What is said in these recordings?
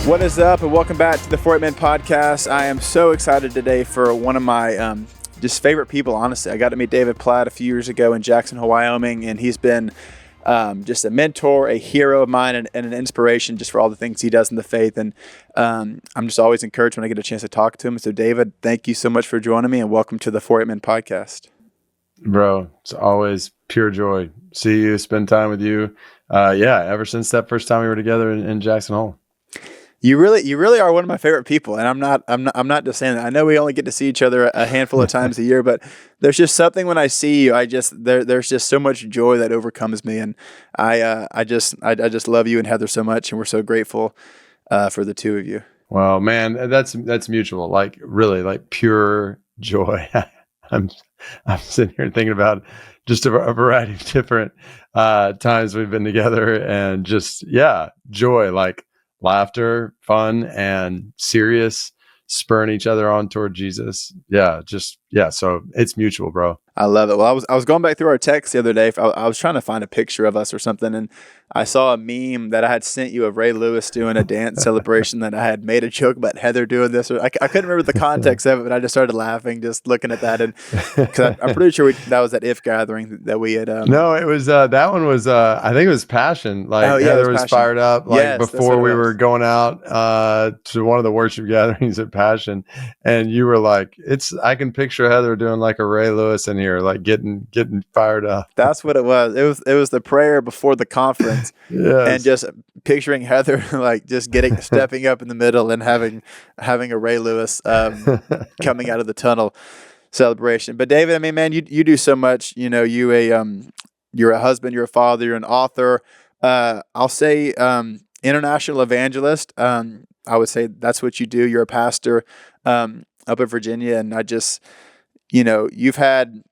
What is up, and welcome back to the 48 Man Podcast. I am so excited today for one of my just favorite people, honestly. I got to meet David Platt a few years ago in Jackson Hole, Wyoming, and he's been just a mentor, a hero of mine, and an inspiration just for all the things he does in the faith. And I'm just always encouraged when I get a chance to talk to him. So, David, thank you so much for joining me, and welcome to the 48 Man Podcast. Bro, it's always pure joy. See you, spend time with you. Ever since that first time we were together in Jackson Hole. You really are one of my favorite people, and I'm not just saying that. I know we only get to see each other a handful of times a year, but there's just something when I see you. There's just so much joy that overcomes me, and I just love you and Heather so much, and we're so grateful for the two of you. Well, man, that's mutual. Like really, like pure joy. I'm sitting here thinking about just a variety of different times we've been together, and just joy, like laughter, fun, and serious, spurring each other on toward Jesus. So it's mutual, bro. I love it. Well, I was going back through our text the other day. I was trying to find a picture of us or something, and I saw a meme that I had sent you of Ray Lewis doing a dance celebration that I had made a joke about Heather doing this. I couldn't remember the context of it, but I just started laughing just looking at that. And because I'm pretty sure that was that If gathering that we had. No, it was that one was I think it was Passion. Like Heather was fired up before we were going out to one of the worship gatherings at Passion, and you were like, I can picture Heather doing like a Ray Lewis in here, like getting fired up. That's what it was. It was the prayer before the conference. Yes. And just picturing Heather like just stepping up in the middle and having a Ray Lewis coming out of the tunnel celebration. But David, I mean, man, you do so much. You know, you're a husband, you're a father, you're an author. I'll say international evangelist. I would say that's what you do. You're a pastor up in Virginia, and I just, you've been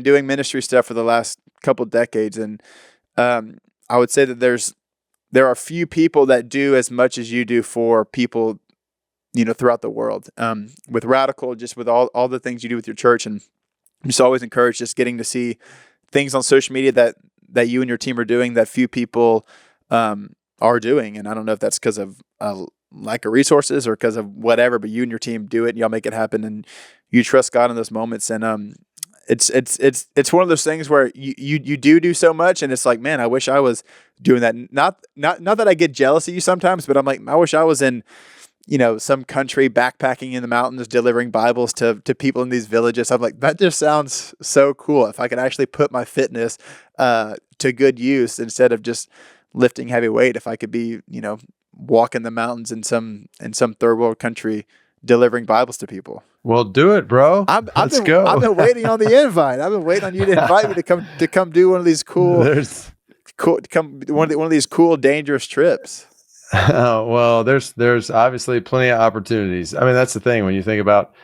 doing ministry stuff for the last couple of decades, and I would say that there are few people that do as much as you do for people, throughout the world. With Radical, just with all the things you do with your church, and I'm just always encouraged just getting to see things on social media that you and your team are doing that few people are doing. And I don't know if that's because of lack of resources or because of whatever, but you and your team do it, and y'all make it happen, and you trust God in those moments. And it's one of those things where you do so much, and it's like, man, I wish I was doing that. Not that I get jealous of you sometimes, but I'm like, I wish I was in, some country backpacking in the mountains, delivering Bibles to people in these villages. I'm like, that just sounds so cool. If I could actually put my fitness to good use instead of just lifting heavy weight, if I could be, walking the mountains in some third world country delivering Bibles to people. Well, do it, bro. Let's go. I've been waiting on the invite. I've been waiting on you to invite me to come do one of these one of these cool, dangerous trips. Well, there's obviously plenty of opportunities. I mean, that's the thing when you think about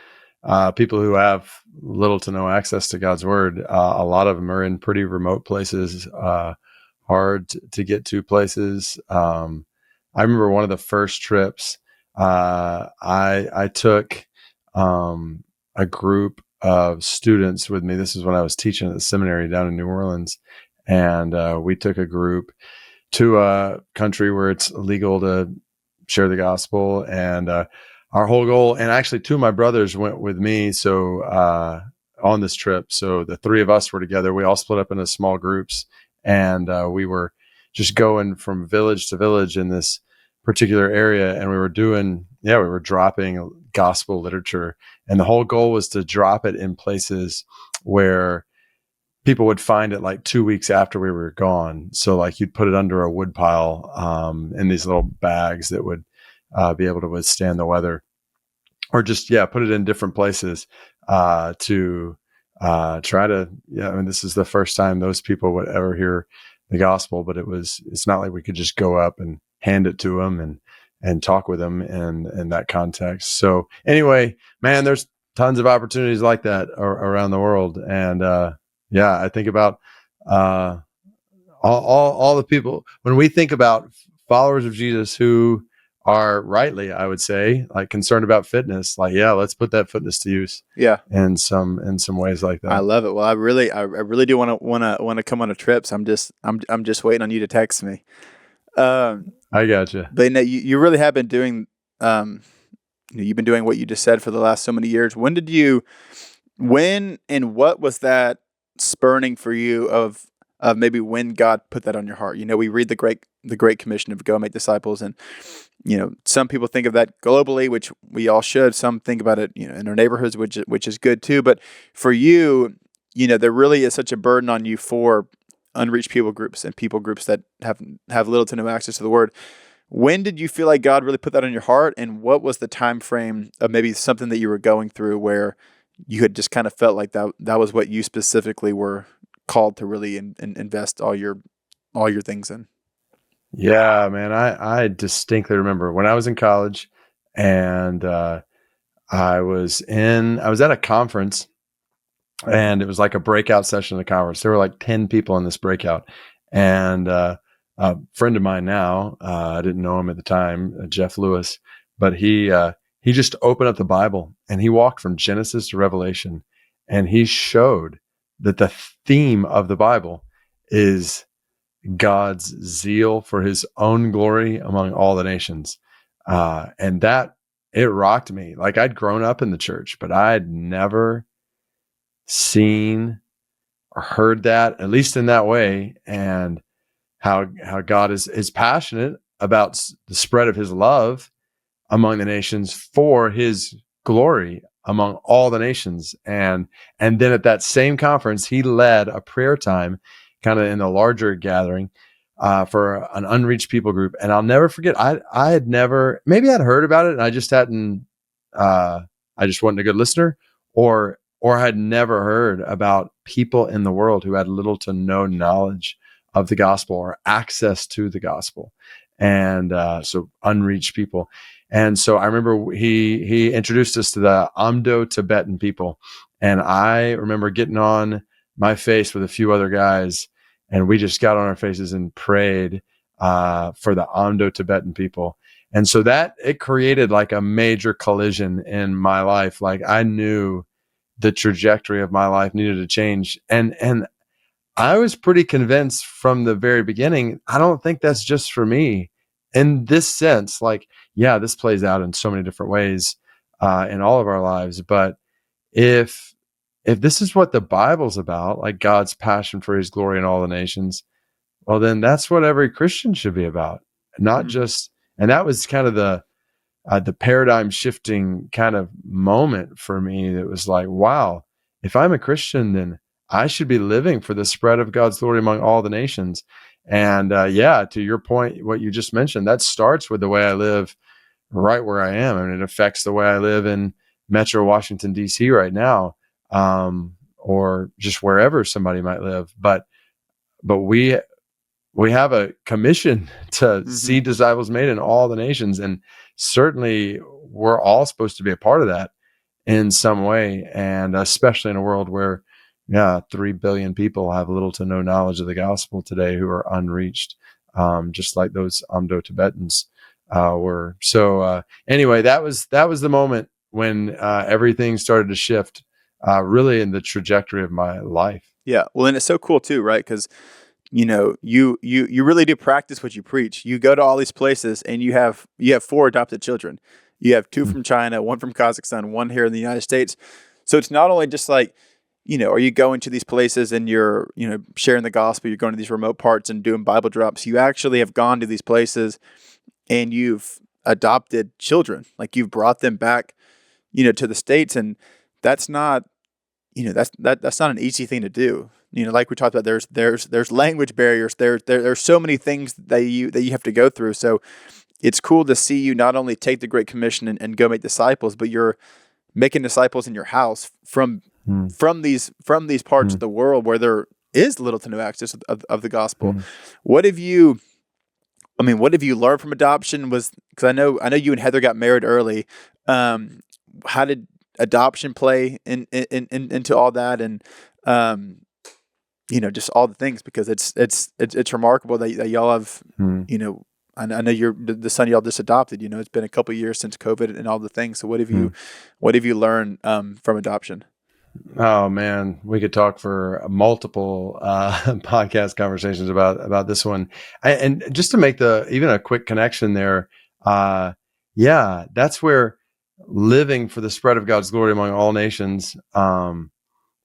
people who have little to no access to God's word. A lot of them are in pretty remote places, hard to get to places. I remember one of the first trips I took a group of students with me. This is when I was teaching at the seminary down in New Orleans, and we took a group to a country where it's illegal to share the gospel. And our whole goal, and actually two of my brothers went with me, so on this trip. So the three of us were together. We all split up into small groups, and we were just going from village to village in this particular area, and we were dropping gospel literature, and the whole goal was to drop it in places where people would find it like 2 weeks after we were gone. So like you'd put it under a wood pile in these little bags that would be able to withstand the weather, or just put it in different places to try to I mean, this is the first time those people would ever hear the gospel, but it's not like we could just go up and hand it to them and talk with them in that context. So anyway, man, there's tons of opportunities like that around the world. And I think about all the people, when we think about followers of Jesus who are rightly, I would say, like concerned about fitness, like, let's put that fitness to use. Yeah. In some ways like that. I love it. Well, I really do want to come on a trip. So I'm just waiting on you to text me. I gotcha. But you really have been doing, you've been doing what you just said for the last so many years. When and what was that spurning for you of maybe when God put that on your heart? We read the Great Commission of go make disciples, and some people think of that globally, which we all should. Some think about it, in our neighborhoods, which is good too. But for you, there really is such a burden on you for unreached people groups and people groups that have little to no access to the Word. When did you feel like God really put that on your heart, and what was the time frame of maybe something that you were going through where you had just kind of felt like that was what you specifically were called to really invest all your things in? Yeah, man. I distinctly remember when I was in college, and I was at a conference, and it was like a breakout session of the conference. There were like 10 people in this breakout, and a friend of mine now, I didn't know him at the time, Jeff Lewis, but he just opened up the Bible and he walked from Genesis to Revelation, and he showed that the theme of the Bible is God's zeal for his own glory among all the nations. And that, it rocked me. Like, I'd grown up in the church, but I'd never seen or heard that, at least in that way. And how God is passionate about the spread of his love among the nations for his glory among all the nations. And then at that same conference, he led a prayer time kind of in the larger gathering for an unreached people group. And I'll never forget, I had never, maybe I'd heard about it and I just hadn't, I just wasn't a good listener, or had never heard about people in the world who had little to no knowledge of the gospel or access to the gospel. And so unreached people. And so I remember he introduced us to the Amdo Tibetan people. And I remember getting on my face with a few other guys, and we just got on our faces and prayed for the Amdo Tibetan people. And so that, it created like a major collision in my life. Like, I knew the trajectory of my life needed to change. And I was pretty convinced from the very beginning, I don't think that's just for me in this sense. Like, yeah, this plays out in so many different ways in all of our lives. But if this is what the Bible's about, like God's passion for his glory in all the nations, well, then that's what every Christian should be about. Not just, and that was kind of the paradigm shifting kind of moment for me. That was like, wow, if I'm a Christian, then I should be living for the spread of God's glory among all the nations. And yeah, to your point, what you just mentioned, that starts with the way I live right where I am. I mean, it affects the way I live in Metro Washington, D.C. right now, or just wherever somebody might live. But we have a commission to see disciples made in all the nations. And certainly we're all supposed to be a part of that in some way. And especially in a world where, 3 billion people have little to no knowledge of the gospel today who are unreached, just like those Amdo Tibetans were. So anyway, that was the moment when everything started to shift really in the trajectory of my life. Yeah. Well, and it's so cool too, right? Because you really do practice what you preach. You go to all these places, and you have 4 adopted children. You have 2 from China, 1 from Kazakhstan, 1 here in the United States. So it's not only just like, are you going to these places and you're, sharing the gospel, you're going to these remote parts and doing Bible drops. You actually have gone to these places and you've adopted children. Like, you've brought them back, to the States. And that's not, that's not an easy thing to do. Like we talked about, there's language barriers. There's so many things that you have to go through. So it's cool to see you not only take the Great Commission and go make disciples, but you're making disciples in your house from these parts of the world where there is little to no access of the gospel. What have you learned from adoption? Because I know you and Heather got married early. How did adoption play into all that, and just all the things? Because it's remarkable that y'all have, I know you're the son y'all just adopted. It's been a couple of years since COVID and all the things. So what have you learned from adoption? Oh man, we could talk for multiple podcast conversations about this one. And just to make even a quick connection there, uh, yeah, that's where living for the spread of God's glory among all nations.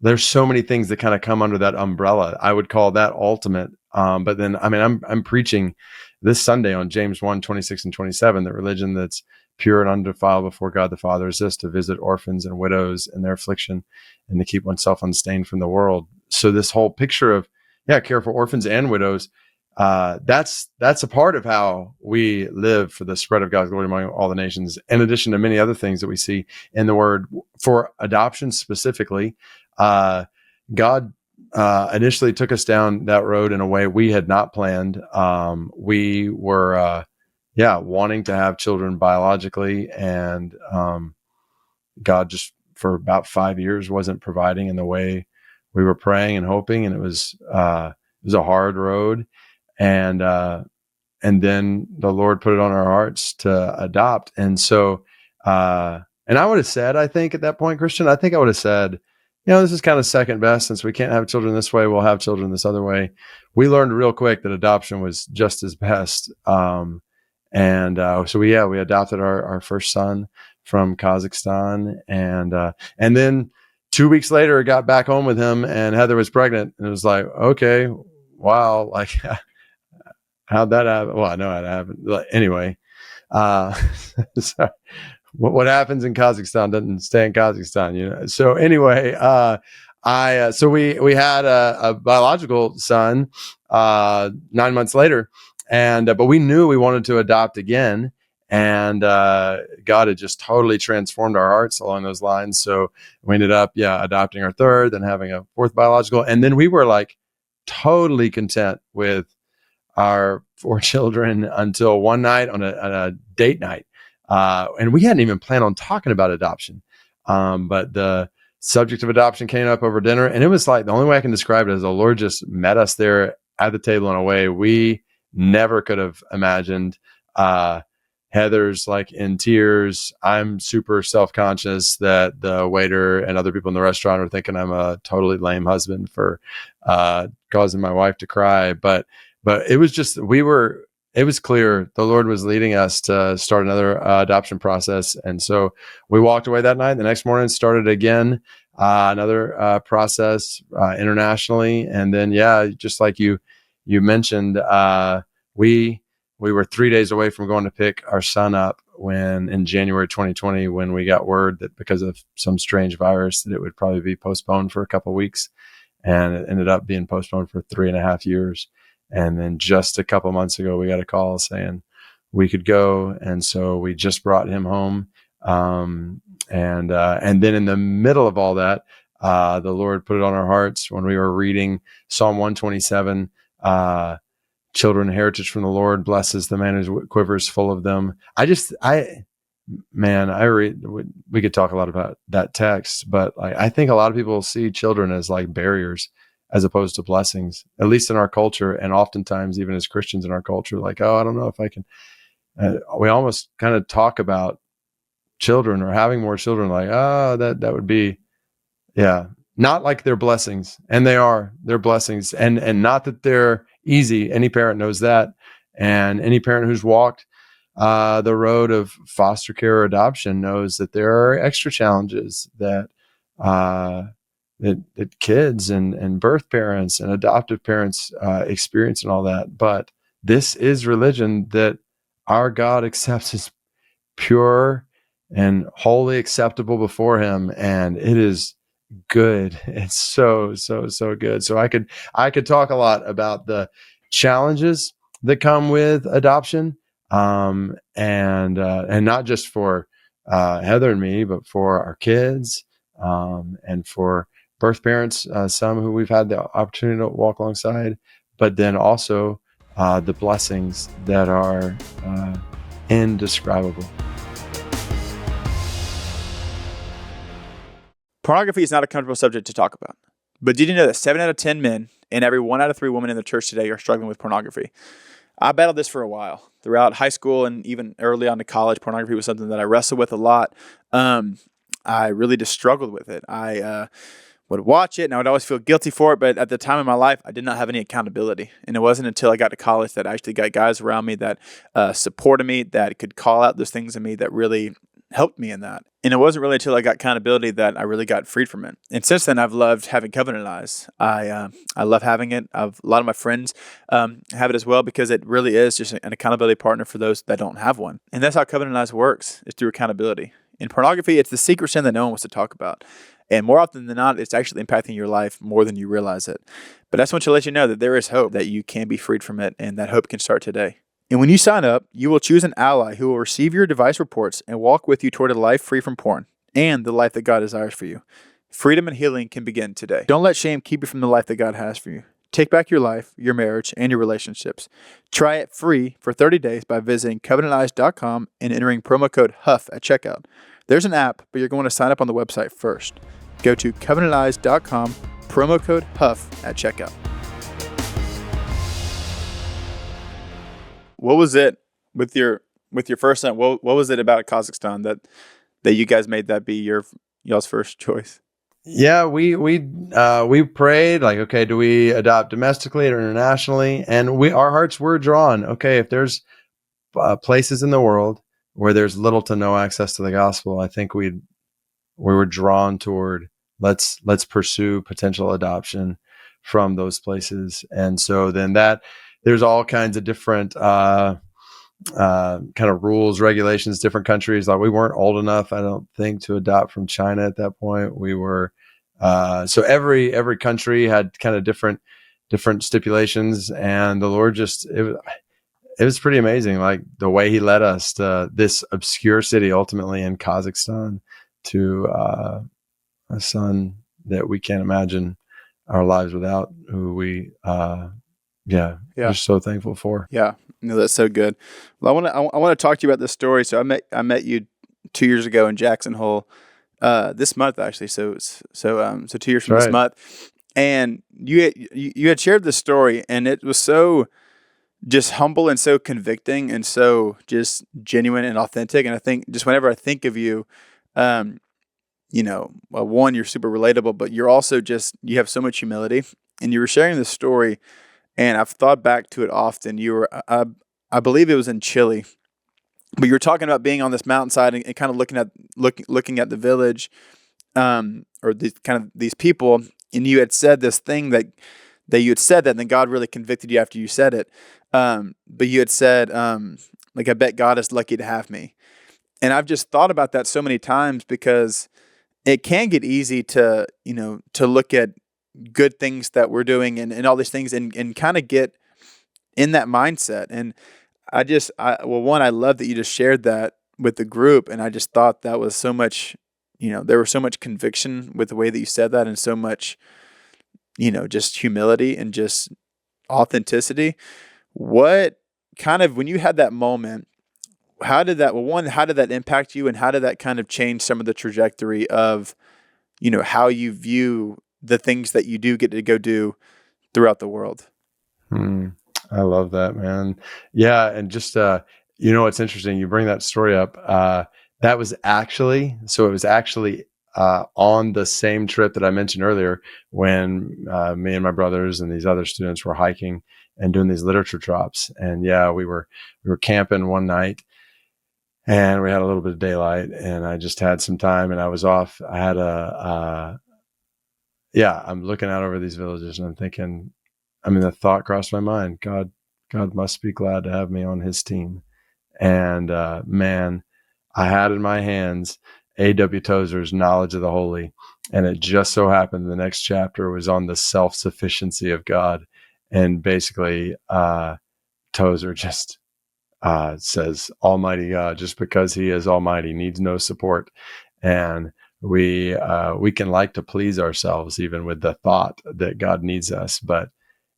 There's so many things that kind of come under that umbrella. I would call that ultimate. But then, I mean, I'm preaching this Sunday on James 1:26 and 27, the religion that's pure and undefiled before God the Father is this: to visit orphans and widows in their affliction and to keep oneself unstained from the world. So this whole picture of, yeah, care for orphans and widows, that's a part of how we live for the spread of God's glory among all the nations, in addition to many other things that we see in the word. For adoption specifically, God initially took us down that road in a way we had not planned. We were, wanting to have children biologically, and God just for about 5 years wasn't providing in the way we were praying and hoping, and it was a hard road, and then the Lord put it on our hearts to adopt, and so and I would have said, I think at that point, Christian, I think I would have said, this is kind of second best. Since we can't have children this way, we'll have children this other way. We learned real quick that adoption was just as best. So we adopted our first son from Kazakhstan, and then 2 weeks later, got back home with him, and Heather was pregnant, and it was like, okay, wow, like how'd that happen? Well, I know how it happened. Anyway, so what happens in Kazakhstan doesn't stay in Kazakhstan, So anyway, so we had a biological son 9 months later, and but we knew we wanted to adopt again, and God had just totally transformed our hearts along those lines. So we ended up, adopting our third, then having a fourth biological, and then we were like totally content with our 4 children until one night on a date night. And we hadn't even planned on talking about adoption. But the subject of adoption came up over dinner, and it was like, the only way I can describe it is the Lord just met us there at the table in a way we never could have imagined. Heather's like in tears. I'm super self-conscious that the waiter and other people in the restaurant are thinking I'm a totally lame husband for causing my wife to cry. But it was just, it was clear the Lord was leading us to start another adoption process. And so we walked away that night. The next morning started again, another process internationally. And then, just like you mentioned, we were 3 days away from going to pick our son up in January 2020, when we got word that because of some strange virus that it would probably be postponed for a couple of weeks. And it ended up being postponed for 3.5 years. And then just a couple months ago, we got a call saying we could go. And so we just brought him home. And then in the middle of all that, the Lord put it on our hearts when we were reading Psalm 127, children heritage from the Lord, blesses the man whose quiver is full of them. We could talk a lot about that text, but I think a lot of people see children as like barriers as opposed to blessings, at least in our culture. And oftentimes even as Christians in our culture, like, oh, I don't know if I can, we almost kind of talk about children or having more children like, oh, that would be, not like they're blessings. And they're blessings, and not that they're easy. Any parent knows that. And any parent who's walked the road of foster care or adoption knows that there are extra challenges that kids and birth parents and adoptive parents experience and all that. But this is religion that our God accepts as pure and wholly acceptable before him. And it is good. It's so good. So I could talk a lot about the challenges that come with adoption, and not just for Heather and me, but for our kids, and for birth parents, some who we've had the opportunity to walk alongside, but then also the blessings that are indescribable. Pornography is not a comfortable subject to talk about. But did you know that 7 out of 10 men and every 1 out of 3 women in the church today are struggling with pornography? I battled this for a while. Throughout high school and even early on to college, pornography was something that I wrestled with a lot. I really just struggled with it. I would watch it and I would always feel guilty for it. But at the time in my life, I did not have any accountability. And it wasn't until I got to college that I actually got guys around me that supported me, that could call out those things in me that really helped me in that. And it wasn't really until I got accountability that I really got freed from it. And since then, I've loved having covenant eyes. I love having it. A lot of my friends have it as well because it really is just an accountability partner for those that don't have one. And that's how covenant eyes works, is through accountability. In pornography, it's the secret sin that no one wants to talk about. And more often than not, it's actually impacting your life more than you realize it. But I just want to let you know that there is hope, that you can be freed from it, and that hope can start today. And when you sign up, you will choose an ally who will receive your device reports and walk with you toward a life free from porn and the life that God desires for you. Freedom and healing can begin today. Don't let shame keep you from the life that God has for you. Take back your life, your marriage, and your relationships. Try it free for 30 days by visiting covenanteyes.com and entering promo code HUFF at checkout. There's an app, but you're going to sign up on the website first. Go to covenanteyes.com, promo code HUFF at checkout. What was it with your first son? What was it about Kazakhstan that you guys made that be y'all's first choice? Yeah, we prayed like, okay, do we adopt domestically or internationally? And our hearts were drawn. Okay, if there's places in the world where there's little to no access to the gospel, I think we were drawn toward let's pursue potential adoption from those places. And so then there's all kinds of different kind of rules, regulations, different countries. Like we weren't old enough, I don't think, to adopt from China at that point. We were, so every country had kind of different stipulations, and the Lord it was pretty amazing. Like the way he led us to this obscure city, ultimately in Kazakhstan, to, a son that we can't imagine our lives without, who we, we're so thankful for. Yeah, no, that's so good. Well, I want to talk to you about this story. So I met you 2 years ago in Jackson Hole, this month actually. So 2 years from this month, and you had shared this story, and it was so just humble and so convicting and so just genuine and authentic. And I think just whenever I think of you, one, you're super relatable, but you're also you have so much humility, and you were sharing this story. And I've thought back to it often. You were, I believe it was in Chile, but you were talking about being on this mountainside and kind of looking at the village, or these people. And you had said this thing that you had said that, and then God really convicted you after you said it. But you had said, I bet God is lucky to have me. And I've just thought about that so many times, because it can get easy to look at good things that we're doing and all these things and kind of get in that mindset. And I love that you just shared that with the group. And I just thought that was so much, there was so much conviction with the way that you said that, and so much, just humility and just authenticity. What kind of, when you had that moment, how did that impact you, and how did that kind of change some of the trajectory of, how you view the things that you do get to go do throughout the world? I love that, man. Yeah. And just, it's interesting. You bring that story up. It was actually on the same trip that I mentioned earlier, when me and my brothers and these other students were hiking and doing these literature drops. And we were camping one night, and we had a little bit of daylight, and I just had some time, and I was off. I had I'm looking out over these villages, and I'm thinking, the thought crossed my mind, God must be glad to have me on his team. And man, I had in my hands A.W. Tozer's Knowledge of the Holy, and it just so happened the next chapter was on the self-sufficiency of God. And basically, Tozer just says, Almighty God, just because he is almighty, needs no support. And we can like to please ourselves even with the thought that God needs us, but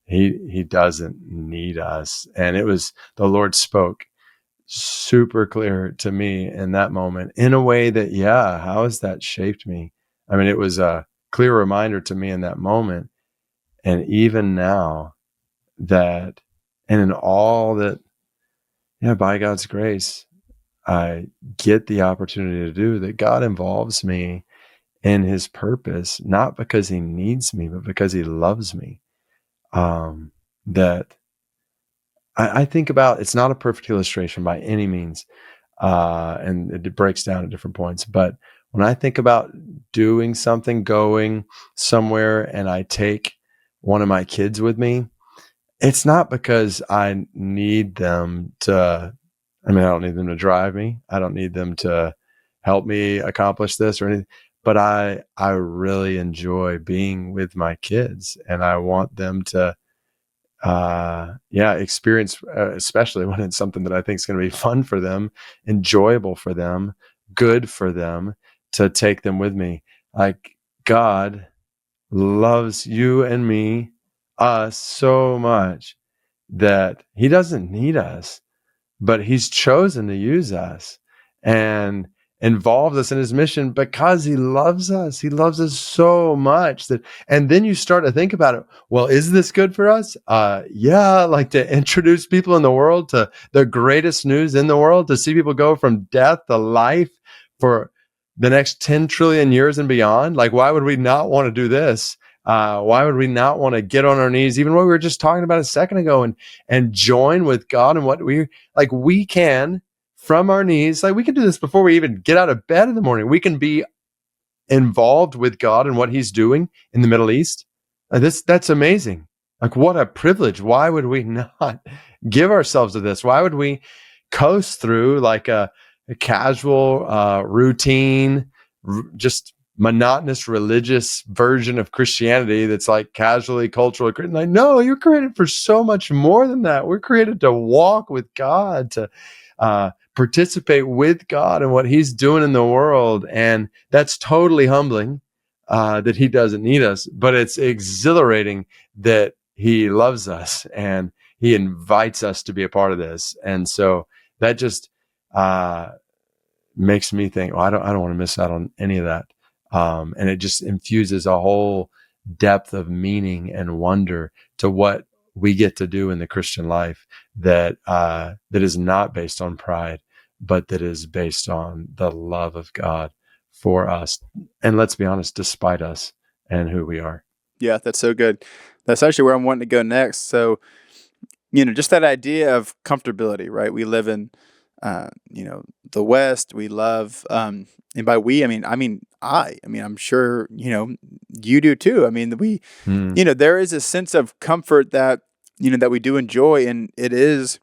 he doesn't need us. And it was, the Lord spoke super clear to me in that moment, in a way that, how has that shaped me? It was a clear reminder to me in that moment. And even now, that, and in all that, by God's grace, I get the opportunity to do, that God involves me in his purpose, not because he needs me, but because he loves me. That I think about, it's not a perfect illustration by any means, and it breaks down at different points. But when I think about doing something, going somewhere, and I take one of my kids with me, it's not because I need them to, I mean, I don't need them to drive me. I don't need them to help me accomplish this or anything. But I really enjoy being with my kids, and I want them to experience, especially when it's something that I think is going to be fun for them, enjoyable for them, good for them, to take them with me. Like, God loves you and me, us, so much that he doesn't need us, but he's chosen to use us and involved us in his mission because he loves us. He loves us so much that, and then you start to think about it. Well, is this good for us? Yeah, like to introduce people in the world to the greatest news in the world, to see people go from death to life for the next 10 trillion years and beyond. Like, why would we not want to do this? Why would we not want to get on our knees, even what we were just talking about a second ago, and join with God in what we can, from our knees, like we can do this before we even get out of bed in the morning. We can be involved with God and what he's doing in the Middle East. That's amazing. Like, what a privilege. Why would we not give ourselves to this? Why would we coast through like a casual, routine, just monotonous religious version of Christianity that's like casually cultural? Like, no, you're created for so much more than that. We're created to walk with God, to participate with God and what he's doing in the world. And that's totally humbling, that he doesn't need us, but it's exhilarating that he loves us and he invites us to be a part of this. And so that just makes me think, well, I don't want to miss out on any of that. And it just infuses a whole depth of meaning and wonder to what we get to do in the Christian life, that is not based on pride, but that is based on the love of God for us. And let's be honest, despite us and who we are. Yeah, that's so good. That's actually where I'm wanting to go next. So, just that idea of comfortability, right? We live in, the West. We love, and by we, I'm sure, you do too. I mean, there is a sense of comfort that, that we do enjoy, and it is,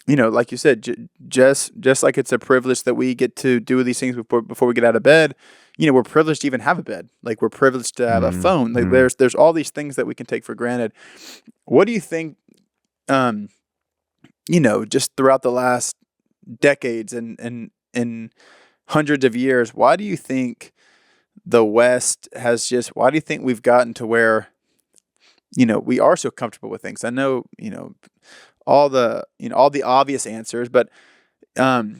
like you said, just like it's a privilege that we get to do these things before we get out of bed. We're privileged to even have a bed. Like, we're privileged to have a phone. Like, there's all these things that we can take for granted. What do you think? Um, just throughout the last decades and hundreds of years, why do you think the West has just? Why do you think we've gotten to where, we are so comfortable with things? I know, all the obvious answers, but like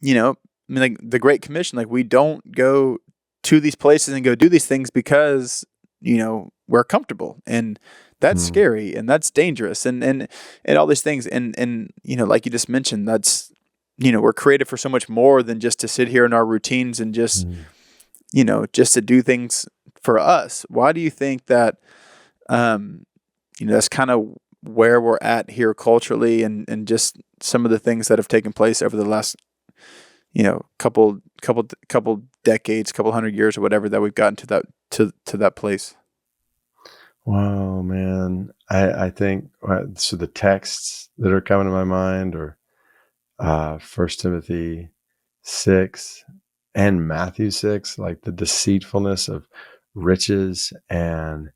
the Great Commission, like, we don't go to these places and go do these things because we're comfortable, and that's scary and that's dangerous, and all these things, and like you just mentioned, that's we're created for so much more than just to sit here in our routines and just just to do things for us. Why do you think that that's kind of where we're at here culturally, and just some of the things that have taken place over the last couple decades, couple hundred years or whatever, that we've gotten to that place? Wow, man. I think, so the texts that are coming to my mind are 1 Timothy 6 and Matthew 6, like the deceitfulness of riches and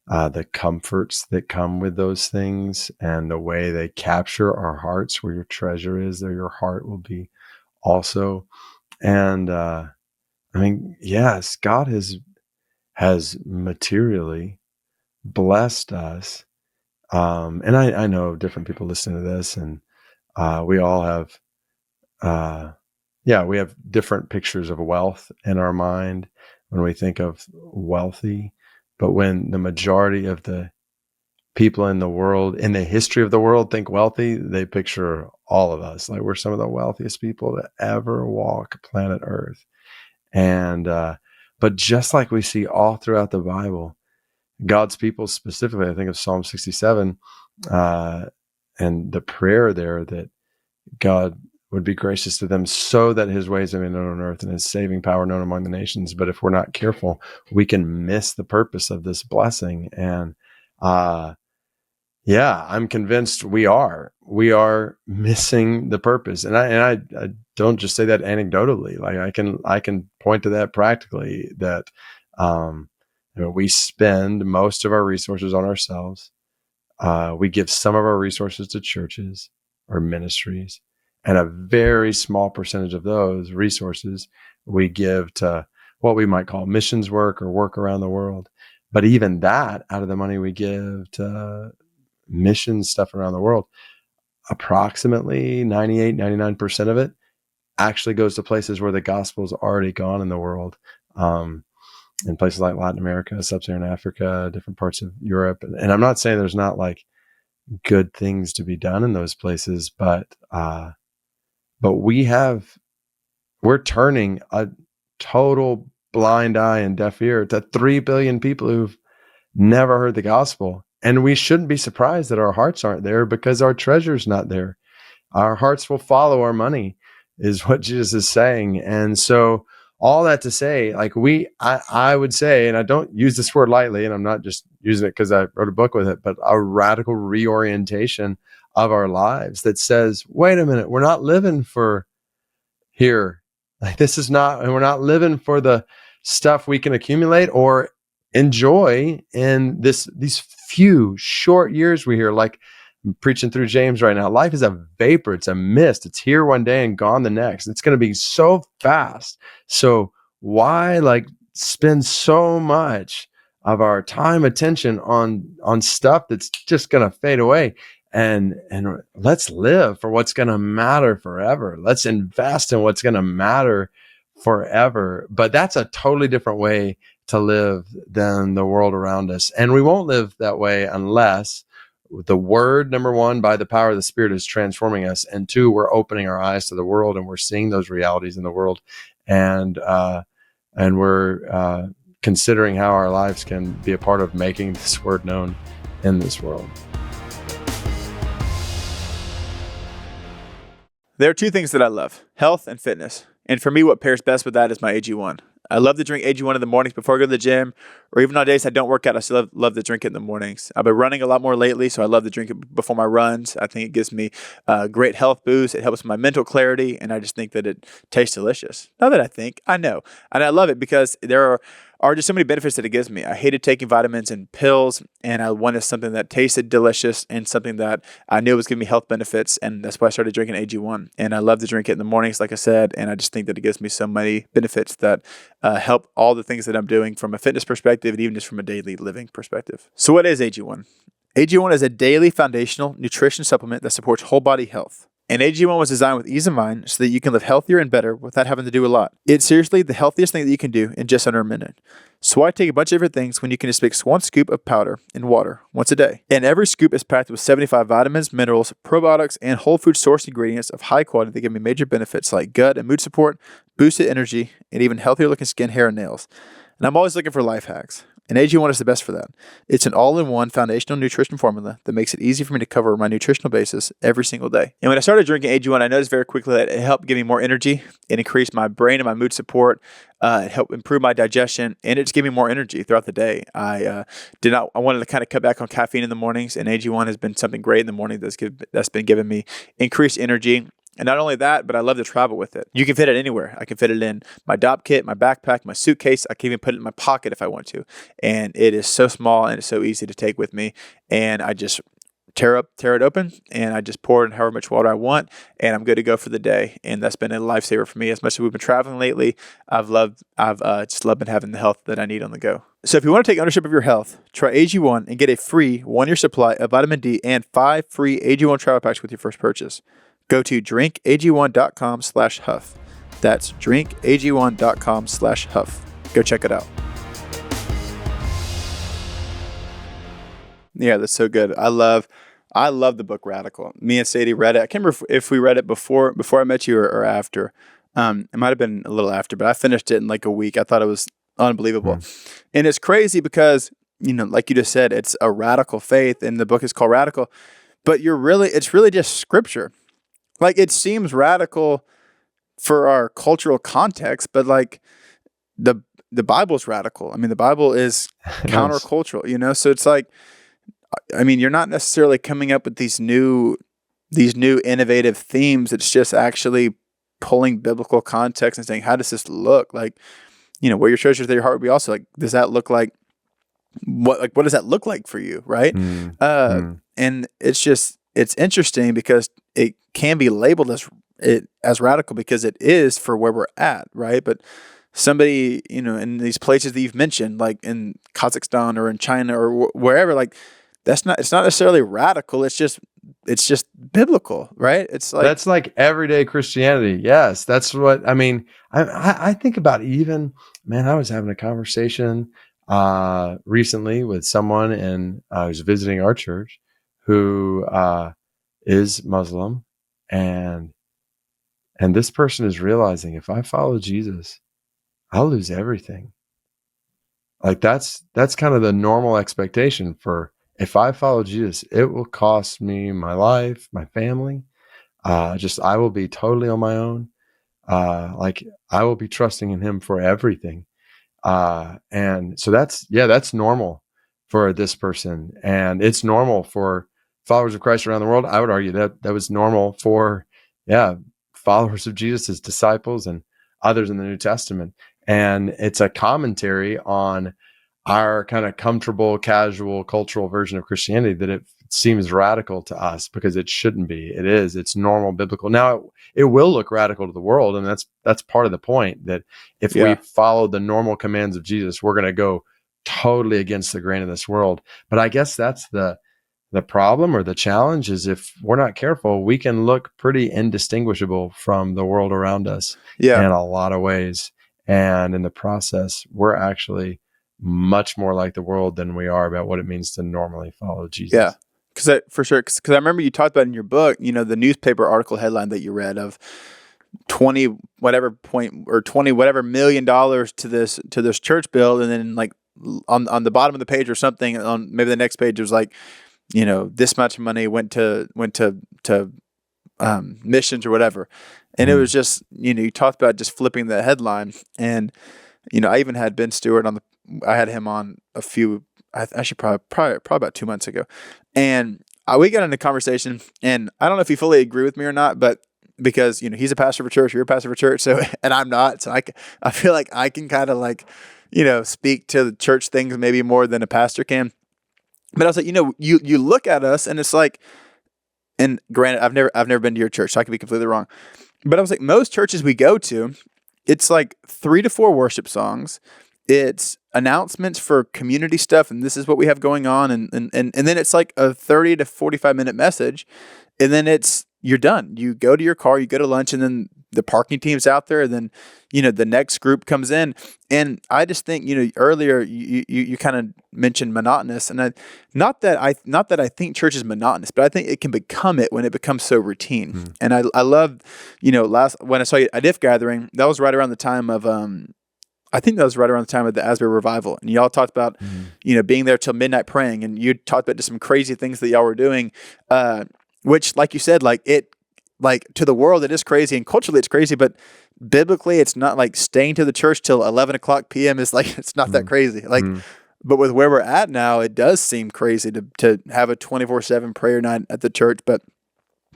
the comforts that come with those things, and the way they capture our hearts. Where your treasure is, there your heart will be also. And yes, God has materially blessed us. And I know different people listening to this, and we all have, we have different pictures of wealth in our mind when we think of wealthy. But when the majority of the people in the world, in the history of the world, think wealthy, they picture all of us. Like we're some of the wealthiest people to ever walk planet Earth. And, but just like we see all throughout the Bible, God's people specifically, I think of Psalm 67, and the prayer there that God would be gracious to them so that his ways have been known on earth and his saving power known among the nations. But if we're not careful, we can miss the purpose of this blessing. And, yeah, I'm convinced we are missing the purpose. And I don't just say that anecdotally. Like I can point to that practically, that, we spend most of our resources on ourselves. We give some of our resources to churches or ministries, and a very small percentage of those resources we give to what we might call missions work or work around the world. But even that, out of the money we give to mission stuff around the world, approximately 98, 99% of it actually goes to places where the gospel's already gone in the world. In places like Latin America, Sub-Saharan Africa, different parts of Europe. And I'm not saying there's not like good things to be done in those places, but we're turning a total blind eye and deaf ear to 3 billion people who've never heard the gospel. And we shouldn't be surprised that our hearts aren't there, because our treasure's not there. Our hearts will follow our money, is what Jesus is saying. And so all that to say, like I would say, and I don't use this word lightly, and I'm not just using it because I wrote a book with it, but a radical reorientation of our lives that says, wait a minute, we're not living for here. Like this is not, and we're not living for the stuff we can accumulate or enjoy in these few short years we hear. Like I'm preaching through James right now. Life is a vapor. It's a mist. It's here one day and gone the next. It's going to be so fast. So why spend so much of our time, attention on stuff that's just going to fade away? And let's live for what's going to matter forever. Let's invest in what's going to matter forever. But that's a totally different way to live than the world around us. And we won't live that way unless the word, number one, by the power of the Spirit, is transforming us. And two, we're opening our eyes to the world and we're seeing those realities in the world. And we're considering how our lives can be a part of making this word known in this world. There are two things that I love: health and fitness. And for me, what pairs best with that is my AG1. I love to drink AG1 in the mornings before I go to the gym, or even on days I don't work out, I still love to drink it in the mornings. I've been running a lot more lately, so I love to drink it before my runs. I think it gives me a great health boost. It helps with my mental clarity, and I just think that it tastes delicious. Not that I know. And I love it because there are just so many benefits that it gives me. I hated taking vitamins and pills, and I wanted something that tasted delicious and something that I knew was giving me health benefits, and that's why I started drinking AG1. And I love to drink it in the mornings, like I said, and I just think that it gives me so many benefits that help all the things that I'm doing from a fitness perspective and even just from a daily living perspective. So what is AG1? AG1 is a daily foundational nutrition supplement that supports whole body health. And AG1 was designed with ease of mind so that you can live healthier and better without having to do a lot. It's seriously the healthiest thing that you can do in just under a minute. So why take a bunch of different things when you can just mix one scoop of powder in water once a day? And every scoop is packed with 75 vitamins, minerals, probiotics, and whole food source ingredients of high quality that give me major benefits like gut and mood support, boosted energy, and even healthier looking skin, hair, and nails. And I'm always looking for life hacks. And AG1 is the best for that. It's an all-in-one foundational nutrition formula that makes it easy for me to cover my nutritional basis every single day. And when I started drinking AG1, I noticed very quickly that it helped give me more energy. It increased my brain and my mood support. It helped improve my digestion, and it just gave me more energy throughout the day. I wanted to kind of cut back on caffeine in the mornings, and AG1 has been something great in the morning that's been giving me increased energy. And not only that, but I love to travel with it. You can fit it anywhere. I can fit it in my DOP kit, my backpack, my suitcase. I can even put it in my pocket if I want to. And it is so small and it's so easy to take with me. And I just tear it open, and I just pour in however much water I want, and I'm good to go for the day. And that's been a lifesaver for me. As much as we've been traveling lately, I've just loved having the health that I need on the go. So if you want to take ownership of your health, try AG1 and get a free 1-year supply of vitamin D and 5 free AG1 travel packs with your first purchase. Go to drinkag1.com/huff. That's drinkag1.com/huff. Go check it out. Yeah, that's so good. I love the book Radical. Me and Sadie read it. I can't remember if we read it before I met you or after. It might have been a little after, but I finished it in like a week. I thought it was unbelievable. Mm. And it's crazy because, like you just said, it's a radical faith and the book is called Radical, but it's really just scripture. Like it seems radical for our cultural context, but like the the Bible's radical. I mean, the Bible is Yes. countercultural, so it's like, I mean, you're not necessarily coming up with these new innovative themes. It's just actually pulling biblical context and saying, how does this look? Like, where your treasures, there your heart will be also. Like, does that look like what does that look like for you, right? Mm. And it's interesting because it can be labeled as radical because it is for where we're at, right? But somebody, in these places that you've mentioned, like in Kazakhstan or in China or wherever, like it's not necessarily radical. It's just biblical, right? It's like, That's like everyday Christianity. Yes, that's what I mean. I think about even, man, I was having a conversation recently with someone and I was visiting our church who is Muslim, and this person is realizing if I follow Jesus, I'll lose everything. Like that's kind of the normal expectation for if I follow Jesus, it will cost me my life, my family. Just I will be totally on my own. Like I will be trusting in him for everything. And so that's normal for this person. And it's normal for followers of Christ around the world. I would argue that was normal for, followers of Jesus as disciples and others in the New Testament. And it's a commentary on our kind of comfortable, casual, cultural version of Christianity that it seems radical to us because it shouldn't be. It is. It's normal, biblical. Now, it will look radical to the world, and that's part of the point, that if we yeah, follow the normal commands of Jesus, we're going to go totally against the grain of this world. But I guess that's the problem or the challenge is if we're not careful, we can look pretty indistinguishable from the world around us in yeah, a lot of ways. And in the process, we're actually much more like the world than we are about what it means to normally follow yeah. Jesus. For sure. Because I remember you talked about in your book, the newspaper article headline that you read of 20 whatever point or 20 whatever $1 million to this church build, and then like on the bottom of the page or something on maybe the next page it was like, this much money went to missions or whatever. And it was just, you talked about just flipping the headline. And, I even had Ben Stewart I had him on a few, actually probably about 2 months ago. And we got into conversation, and I don't know if you fully agree with me or not, but because, he's a pastor of a church, you're a pastor of a church. So, and I'm not. So I feel like I can kind of like, speak to the church things maybe more than a pastor can. But I was like, you look at us and it's like, and granted, I've never been to your church, so I could be completely wrong. But I was like, most churches we go to, it's like 3 to 4 worship songs. It's announcements for community stuff, and this is what we have going on, and then it's like a 30 to 45 minute message, and then you're done. You go to your car, you go to lunch, and then the parking team's out there, and then the next group comes in. And I just think earlier you kind of mentioned monotonous, and not that I think church is monotonous, but I think it can become it when it becomes so routine. Mm. And I love when I saw you at If Gathering, that was right around the time of I think that was right around the time of the Asbury revival, and y'all talked about being there till midnight praying, and you talked about just some crazy things that y'all were doing, which, like you said, like to the world it is crazy, and culturally it's crazy, but biblically it's not. Like staying to the church till 11 o'clock p.m. is like, it's not that crazy. Like, but with where we're at now, it does seem crazy to have a 24/7 prayer night at the church. But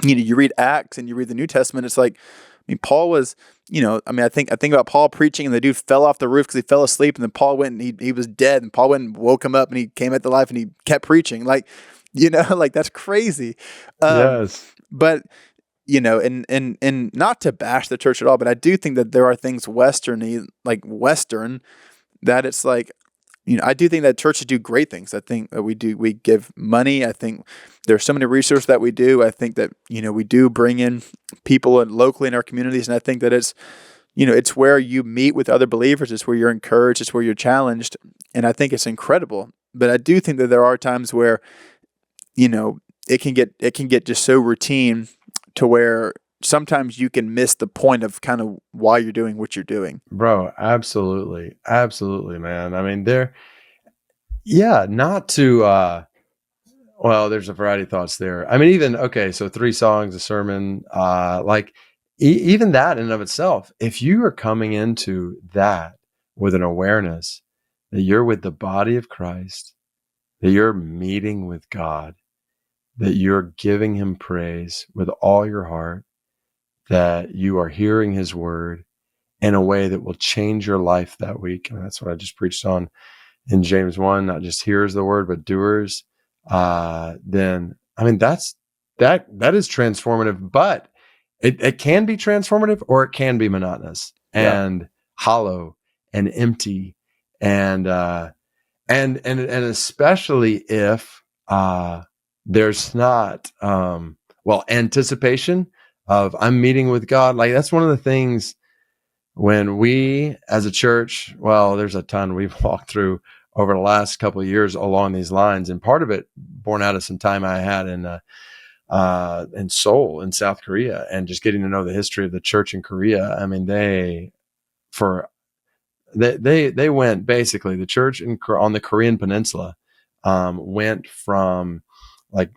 you read Acts and you read the New Testament, it's like, I mean, Paul was, I think about Paul preaching, and the dude fell off the roof because he fell asleep, and then Paul went and he was dead, and Paul went and woke him up, and he came back to life, and he kept preaching. Like, like that's crazy. Yes. But and not to bash the church at all, but I do think that there are things Western that it's like, I do think that churches do great things. I think that we give money. I think there's so many resources that we do. I think that, we do bring in people locally in our communities. And I think that it's where you meet with other believers. It's where you're encouraged. It's where you're challenged. And I think it's incredible. But I do think that there are times where it can get just so routine to where sometimes you can miss the point of kind of why you're doing what you're doing. Bro, absolutely. Absolutely, man. I mean, not to, well, there's a variety of thoughts there. I mean, even, okay, so 3 songs, a sermon, even that in and of itself, if you are coming into that with an awareness that you're with the body of Christ, that you're meeting with God, that you're giving him praise with all your heart, that you are hearing his word in a way that will change your life that week. And that's what I just preached on in James 1, not just hearers of the word, but doers. Then, I mean, that is transformative, but it can be transformative or it can be monotonous and hollow and empty. And especially if, there's not, anticipation of I'm meeting with God. Like that's one of the things when we as a church, well, there's a ton we've walked through over the last couple of years along these lines. And part of it born out of some time I had in Seoul in South Korea and just getting to know the history of the church in Korea. I mean, they went basically the church on the Korean peninsula, went from like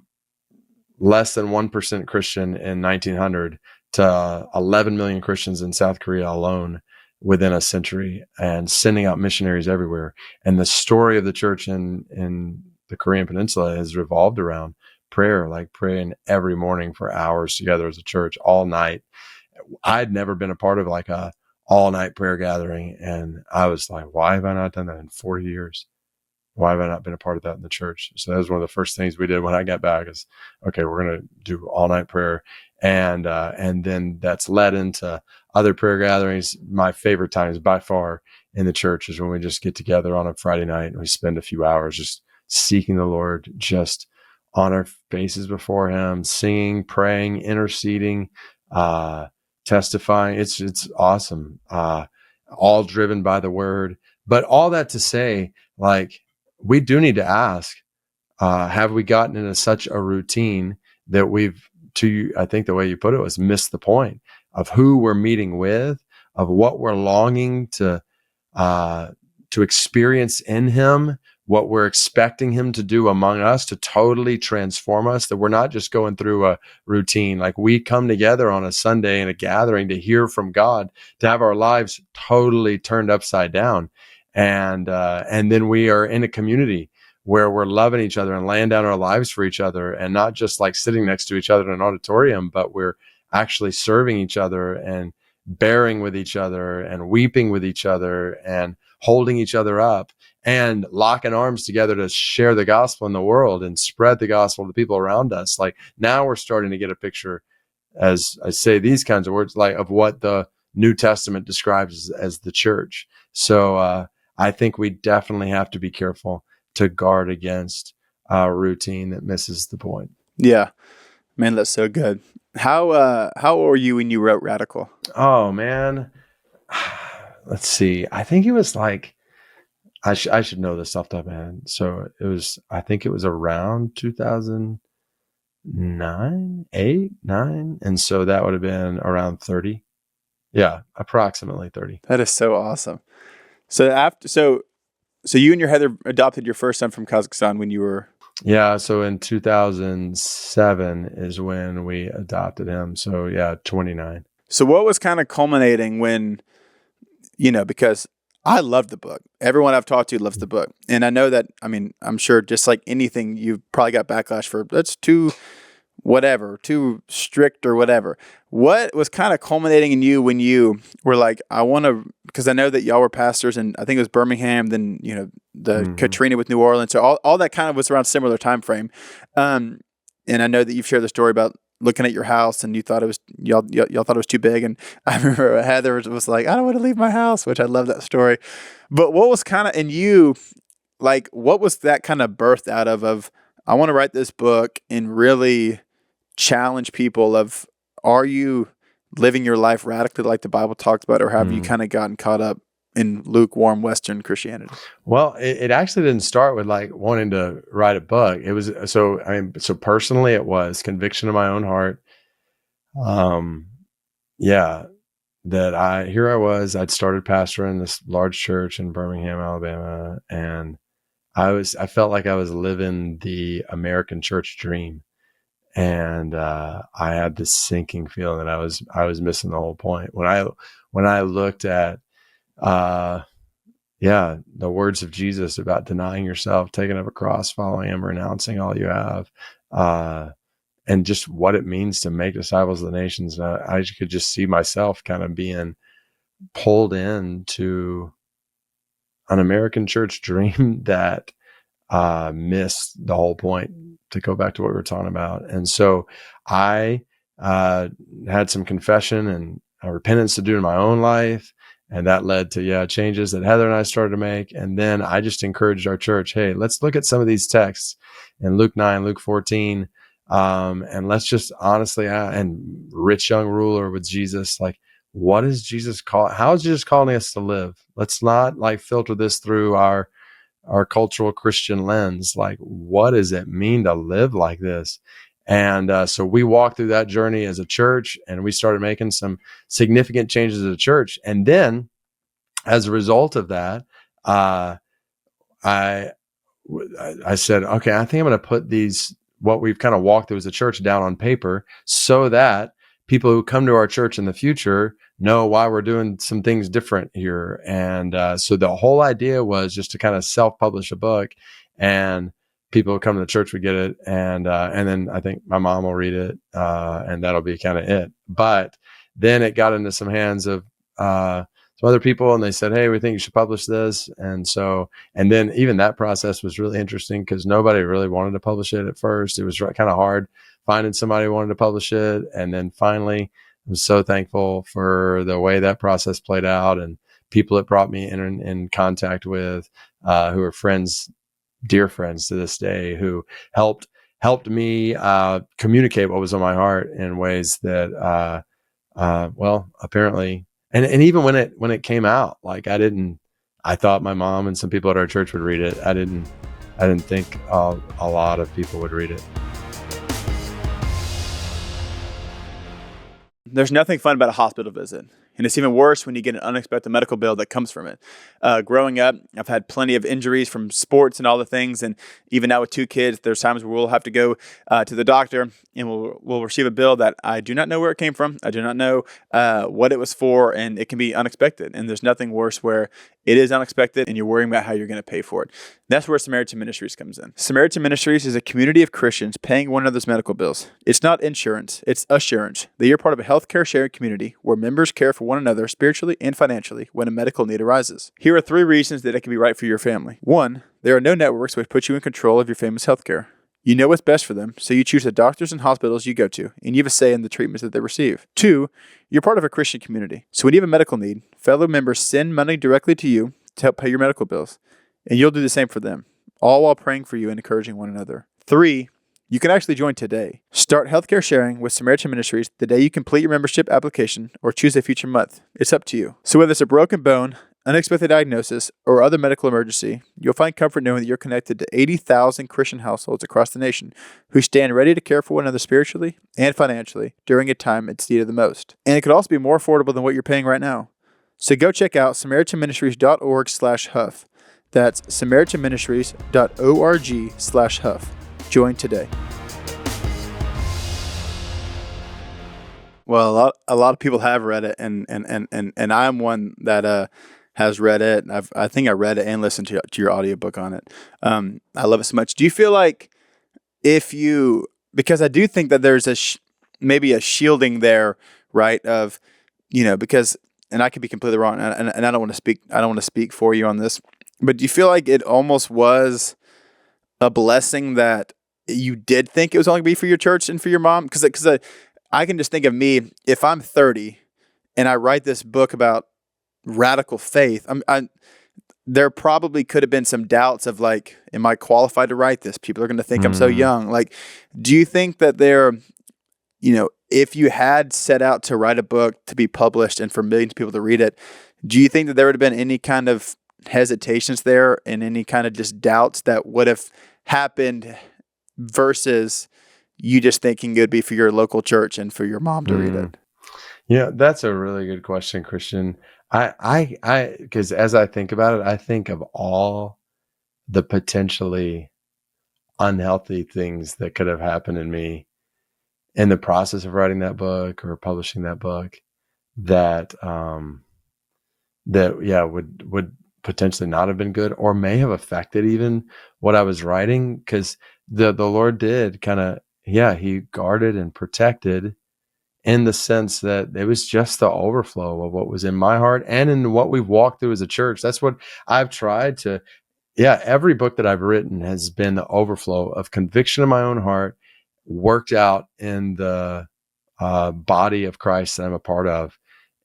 less than 1% Christian in 1900 to 11 million Christians in South Korea alone within a century and sending out missionaries everywhere. And the story of the church in the Korean peninsula has revolved around prayer, like praying every morning for hours together as a church all night. I'd never been a part of like a all night prayer gathering. And I was like, why have I not done that in 40 years? Why have I not been a part of that in the church? So that was one of the first things we did when I got back is, okay, we're going to do all night prayer. And then that's led into other prayer gatherings. My favorite times by far in the church is when we just get together on a Friday night and we spend a few hours just seeking the Lord, just on our faces before him, singing, praying, interceding, testifying. It's awesome. All driven by the word, but all that to say, like, we do need to ask, have we gotten into such a routine that I think the way you put it was missed the point of who we're meeting with, of what we're longing to experience in him, what we're expecting him to do among us to totally transform us, that we're not just going through a routine. Like we come together on a Sunday in a gathering to hear from God, to have our lives totally turned upside down. And then we are in a community where we're loving each other and laying down our lives for each other, and not just like sitting next to each other in an auditorium, but we're actually serving each other and bearing with each other and weeping with each other and holding each other up and locking arms together to share the gospel in the world and spread the gospel to people around us. Like now we're starting to get a picture, as I say these kinds of words, like of what the New Testament describes as the church. So I think we definitely have to be careful to guard against routine that misses the point. Yeah, man, that's so good. How old were you when you wrote Radical? Oh man, let's see. I think it was like I should know this off the top of my head. So I think it was around 2009, 8, 9, and so that would have been around 30. Yeah, approximately 30. That is so awesome. So you and your Heather adopted your first son from Kazakhstan when you were... Yeah, so in 2007 is when we adopted him. So yeah, 29. So what was kind of culminating when, because I loved the book. Everyone I've talked to loves the book. And I know that, I'm sure just like anything, you've probably got backlash for, that's too strict or whatever. What was kind of culminating in you when you were like, I want to, because I know that y'all were pastors and I think it was Birmingham, then, the Katrina with New Orleans. So all that kind of was around similar time frame. And I know that you've shared the story about looking at your house and you thought it was, y'all thought it was too big. And I remember Heather was like, I don't want to leave my house, which I love that story. But what was kind of in you, like, what was that kind of birthed out of, I want to write this book and really challenge people of, are you living your life radically like the Bible talks about, or have you kind of gotten caught up in lukewarm Western Christianity? Well, it actually didn't start with like wanting to write a book. It was so personally, it was conviction of my own heart. Yeah, that I'd started pastoring this large church in Birmingham, Alabama, and I felt like I was living the American church dream. And I had this sinking feeling that I was missing the whole point. When I looked at the words of Jesus about denying yourself, taking up a cross, following him, renouncing all you have, and just what it means to make disciples of the nations, I could just see myself kind of being pulled into an American church dream that missed the whole point, to go back to what we were talking about. And so I had some confession and repentance to do in my own life. And that led to, changes that Heather and I started to make. And then I just encouraged our church, hey, let's look at some of these texts in Luke 9, Luke 14. And let's just honestly, and rich young ruler with Jesus, like, what is Jesus how is Jesus calling us to live? Let's not like filter this through our cultural Christian lens. Like, what does it mean to live like this? And so we walked through that journey as a church, and we started making some significant changes as a church. And then as a result of that, I said, okay, I think I'm going to put what we've kind of walked through as a church down on paper, so that people who come to our church in the future know why we're doing some things different here. And so the whole idea was just to kind of self-publish a book, and people who come to the church would get it. And then I think my mom will read it, and that'll be kind of it. But then it got into some hands of some other people, and they said, hey, we think you should publish this. And then even that process was really interesting, because nobody really wanted to publish it at first. It was kind of hard finding somebody who wanted to publish it. And then finally, I was so thankful for the way that process played out, and people it brought me in contact with, who are friends, dear friends to this day, who helped me communicate what was on my heart in ways that, apparently, and even when it came out, like I thought my mom and some people at our church would read it. I didn't think a lot of people would read it. There's nothing fun about a hospital visit. And it's even worse when you get an unexpected medical bill that comes from it. Growing up, I've had plenty of injuries from sports and all the things. And even now with 2 kids, there's times where we'll have to go to the doctor, and we'll receive a bill that I do not know where it came from. I do not know what it was for, and it can be unexpected. And there's nothing worse where it is unexpected and you're worrying about how you're going to pay for it. That's where Samaritan Ministries comes in. Samaritan Ministries is a community of Christians paying one another's medical bills. It's not insurance, it's assurance that you're part of a healthcare sharing community where members care for one another spiritually and financially when a medical need arises. Here are 3 reasons that it can be right for your family. 1, there are no networks which put you in control of your family's healthcare. You know what's best for them, so you choose the doctors and hospitals you go to, and you have a say in the treatments that they receive. 2, you're part of a Christian community. So when you have a medical need, fellow members send money directly to you to help pay your medical bills, and you'll do the same for them, all while praying for you and encouraging one another. 3, you can actually join today. Start healthcare sharing with Samaritan Ministries the day you complete your membership application or choose a future month. It's up to you. So whether it's a broken bone, unexpected diagnosis, or other medical emergency, you'll find comfort knowing that you're connected to 80,000 Christian households across the nation who stand ready to care for one another spiritually and financially during a time it's needed the most. And it could also be more affordable than what you're paying right now. So go check out SamaritanMinistries.org/Huff. That's SamaritanMinistries.org/Huff. Join today. Well, a lot of people have read it, and I'm one that has read it. I think I read it and listened to your audiobook on it. I love it so much. Do you feel like because I do think that there's maybe a shielding there, right? Of, because, and I could be completely wrong, and I don't want to speak for you on this, but do you feel like it almost was a blessing that you did think it was only going to be for your church and for your mom? Because I can just think of me, if I'm 30 and I write this book about radical faith, there probably could have been some doubts of like, am I qualified to write this? People are going to think I'm so young. Like, do you think that if you had set out to write a book to be published and for millions of people to read it, do you think that there would have been any kind of hesitations there and any kind of just doubts that would have happened versus you just thinking it would be for your local church and for your mom to read Mm. it? Yeah, that's a really good question, Christian. Because as I think about it, I think of all the potentially unhealthy things that could have happened in me in the process of writing that book or publishing that book that would potentially not have been good or may have affected even what I was writing, because the Lord did kind of, he guarded and protected in the sense that it was just the overflow of what was in my heart and in what we've walked through as a church. That's what I've tried to, every book that I've written has been the overflow of conviction in my own heart, worked out in the body of Christ that I'm a part of.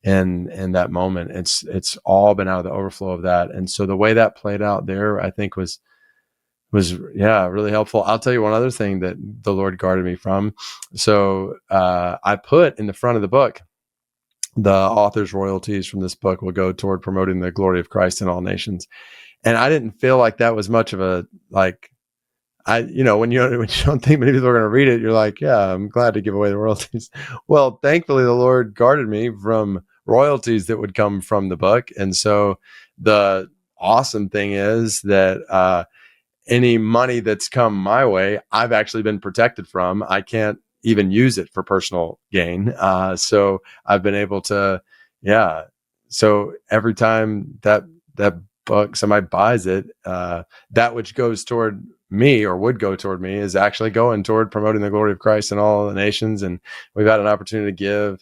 And in that moment, it's all been out of the overflow of that. And so the way that played out there, I think was really helpful. I'll tell you one other thing that the Lord guarded me from. So I put in the front of the book, the author's royalties from this book will go toward promoting the glory of Christ in all nations. And I didn't feel like that was much of a, like, when you don't think many people are going to read it, you're like, yeah, I'm glad to give away the royalties. Well, thankfully the Lord guarded me from royalties that would come from the book. And so the awesome thing is that, any money that's come my way, I've actually been protected from. I can't even use it for personal gain. So I've been able to, So every time that book, somebody buys it, that which goes toward me or would go toward me is actually going toward promoting the glory of Christ in all the nations. And we've had an opportunity to give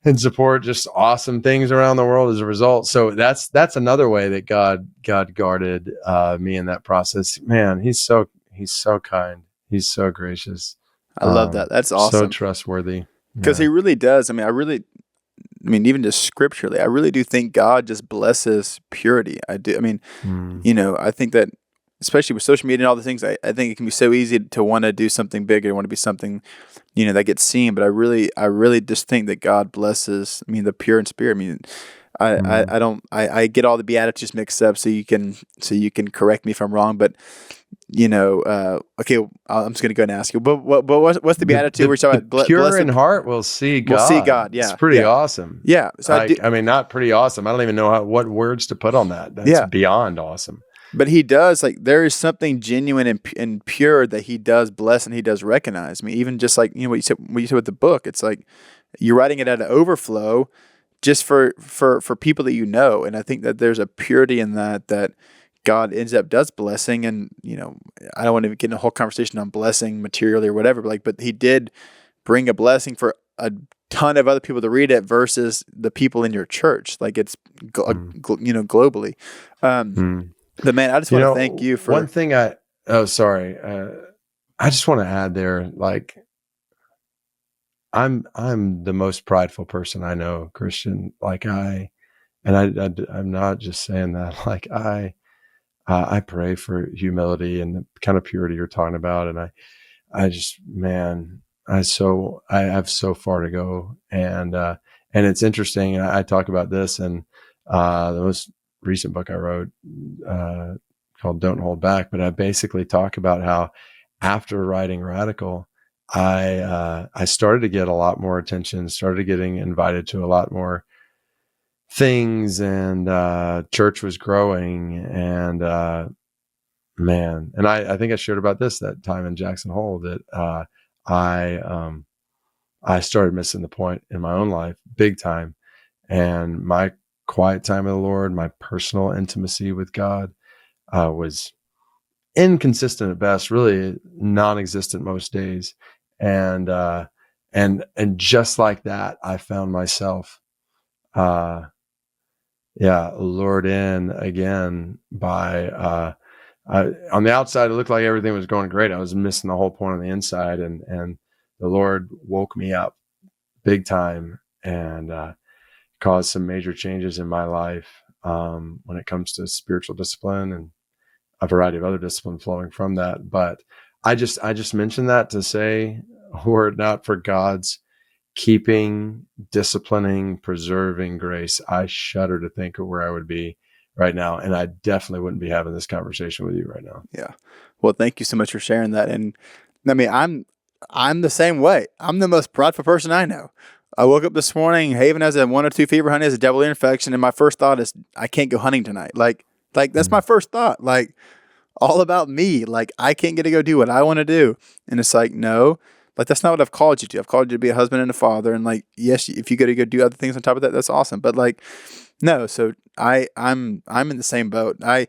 and support just awesome things around the world as a result. So that's another way that God guarded me in that process. Man, he's so kind. He's so gracious. I love that. That's So awesome. trustworthy. Because he really does. Even just scripturally, I really do think God just blesses purity. I do. I think that, especially with social media and all the things, I think it can be so easy to want to do something bigger, want to be something, that gets seen. But I really just think that God blesses, the pure in spirit. I get all the Beatitudes mixed up, so you can correct me if I'm wrong. But okay, I'm just going to go and ask you. But what's the Beatitude where you talk about pure blessed in heart will see God? We'll see God. It's Yeah, pretty awesome. Yeah. So not pretty awesome. I don't even know what words to put on that. That's beyond awesome. But he does, there is something genuine and pure that he does bless and he does recognize. Even just like what you said with the book, it's like you're writing it at an overflow, just for people that and I think that there's a purity in that God does blessing. And I don't want to get in a whole conversation on blessing materially or whatever, but he did bring a blessing for a ton of other people to read it versus the people in your church. It's globally. But man, I just want to thank you for one thing. I just want to add there, I'm the most prideful person I know, Christian. I'm not just saying that. I pray for humility and the kind of purity you're talking about, and I just, man, I have so far to go, and it's interesting. I talk about this in the most recent book I wrote called "Don't Hold Back," but I basically talk about how after writing Radical, I started to get a lot more attention, started getting invited to a lot more things, and church was growing, and man, and I think I shared about this that time in Jackson Hole that I started missing the point in my own life big time, and my quiet time with the Lord, my personal intimacy with God was inconsistent at best, really non-existent most days, and just like that, I found myself lured in again by on the outside. It looked like everything was going great. I was missing the whole point on the inside, and the Lord woke me up big time and caused some major changes in my life when it comes to spiritual discipline and a variety of other discipline flowing from that. But I just mentioned that to say were it not for God's keeping, disciplining, preserving grace, I shudder to think of where I would be right now. And I definitely wouldn't be having this conversation with you right now. Yeah. Well, thank you so much for sharing that. And I mean, I'm the same way. I'm the most prideful person I know. I woke up this morning, Haven has a 1 or 2 fever, honey has a devil ear infection, and my first thought is I can't go hunting tonight. Like that's my first thought. Like all about me. Like I can't get to go do what I want to do. And it's like, no, like that's not what I've called you to. I've called you to be a husband and a father. And like, yes, if you got to go do other things on top of that, that's awesome. But like, no. So I'm in the same boat. And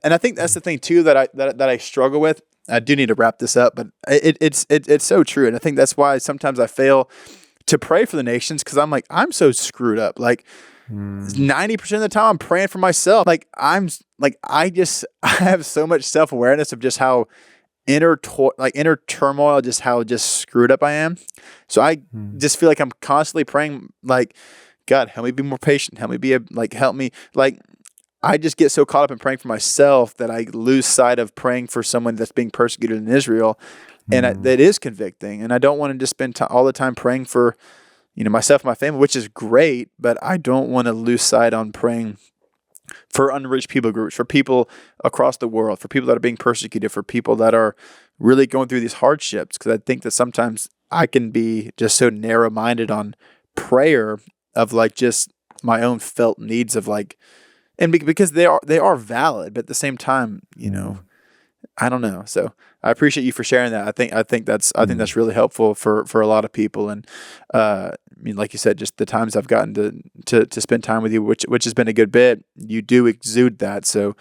I think that's the thing too that I struggle with. I do need to wrap this up, but it's so true. And I think that's why sometimes I fail to pray for the nations because I'm like, I'm so screwed up. Like 90% of the time I'm praying for myself. Like I have so much self-awareness of just how inner turmoil, just how just screwed up I am. So I just feel like I'm constantly praying like, God, help me be more patient. Help me. Like, I just get so caught up in praying for myself that I lose sight of praying for someone that's being persecuted in Israel. And that is convicting. And I don't want to just spend all the time praying for, myself and my family, which is great, but I don't want to lose sight on praying for unreached people groups, for people across the world, for people that are being persecuted, for people that are really going through these hardships. Because I think that sometimes I can be just so narrow-minded on prayer of like just my own felt needs of like, and because they are valid, but at the same time, I don't know. So I appreciate you for sharing that. I think that's really helpful for a lot of people. And I mean, like you said, just the times I've gotten to spend time with you, which has been a good bit, you do exude that. So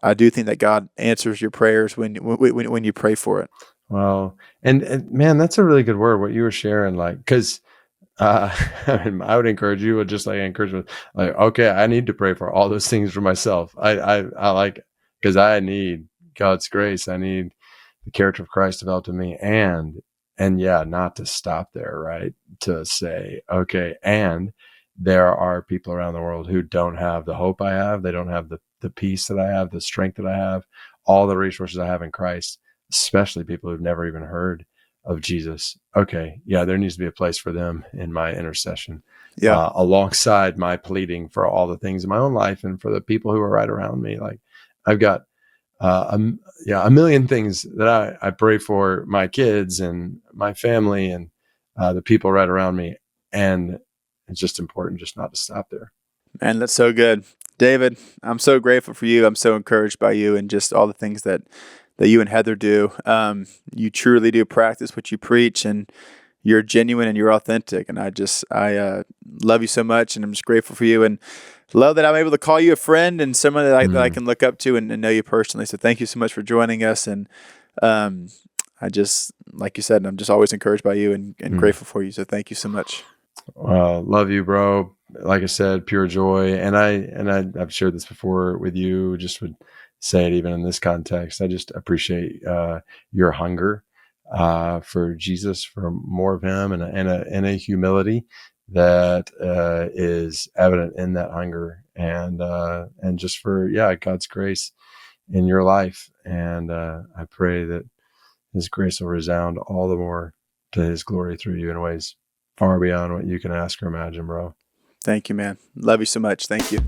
I do think that God answers your prayers when you pray for it. Well, and man, that's a really good word. What you were sharing, like, because I would encourage you, just like I encourage you, like, okay, I need to pray for all those things for myself. I like, because I need God's grace. I need the character of Christ developed in me, and yeah, not to stop there, right? To say, okay, and there are people around the world who don't have the hope I have. They don't have the peace that I have, the strength that I have, all the resources I have in Christ, especially people who've never even heard of Jesus. Okay, yeah, there needs to be a place for them in my intercession, Yeah. alongside my pleading for all the things in my own life and for the people who are right around me. Like I've got a million things that I pray for my kids and my family and the people right around me. And it's just important just not to stop there. Man, that's so good. David, I'm so grateful for you. I'm so encouraged by you and just all the things that you and Heather do. You truly do practice what you preach, and you're genuine and you're authentic. And I love you so much, and I'm just grateful for you, and love that I'm able to call you a friend and someone that I can look up to and know you personally. So thank you so much for joining us. And I just, like you said, I'm just always encouraged by you and grateful for you. So thank you so much. Love you, bro. Like I said, pure joy. And I've shared this before with you, just would say it even in this context. I just appreciate your hunger for Jesus, for more of him, and a humility that is evident in that hunger, and just for God's grace in your life. And I pray that his grace will resound all the more to his glory through you in ways far beyond what you can ask or imagine, bro. Thank you, man. Love you so much. Thank you.